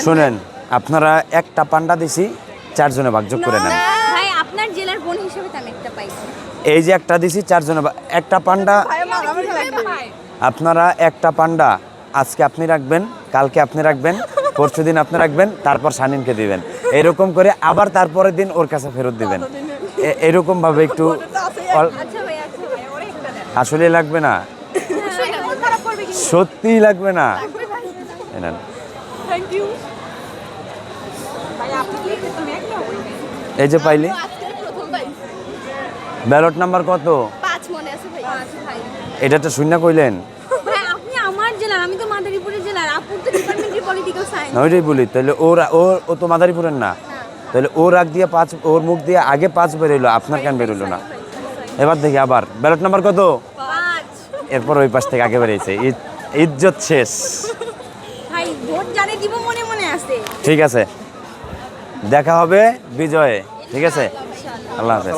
শুনেন, আপনারা একটা পান্ডা দিছি, 4 জনে ভাগযোগ করে নেন। ভাই আপনার জেলার বোন হিসেবে তো আমি একটা পাইছি। এই যে একটা দিছি, 4 জনে একটা পান্ডা। আপনারা একটা পান্ডা আজকে আপনি রাখবেন, কালকে আপনি রাখবেন, পরশুদিন আপনি রাখবেন, তারপর শানিনকে দিবেন। এরকম করে আবার তারপরের দিন ওর কাছে ফেরত দিবেন। এরকম ভাবে একটু আচ্ছা ভাই ওরে একটা দেন। আসলে লাগবে না, সত্যিই লাগবে না। এই নেন। থ্যাংক ইউ ভাই। আপনি কি তুমি একলা এই যে পাইলি, আজকে প্রথম পাইছি। ব্যালট নাম্বার কত? 5 মনে আছে ভাই। 5 ভাই। এটা তো শূন্য কইলেন ভাই আপনি আমার জেলার, আমি তো মাদারীপুরের জেলার। আপুর তো ডিপার্টমেন্টের পলিটিক্যাল সায়েন্স। না, ওইটাই বলি। তাহলে ও তো মাদারীপুরের না, তাহলে ওর আগ দিয়ে 5, ওর মুখ দিয়ে আগে 5 বেরোইলো, আপনার কেন বেরোইলো না? এবার দেখি আবার ব্যালট নাম্বার কত? 5 এরপর ওই পাশ থেকে আগে বেরিয়েছে। ইজ্জত শেষ। ভাই ভোট জানে দিব মনে মনে আছে। ঠিক আছে, দেখা হবে বিজয়ে। ঠিক আছে, আল্লাহ হাফেজ।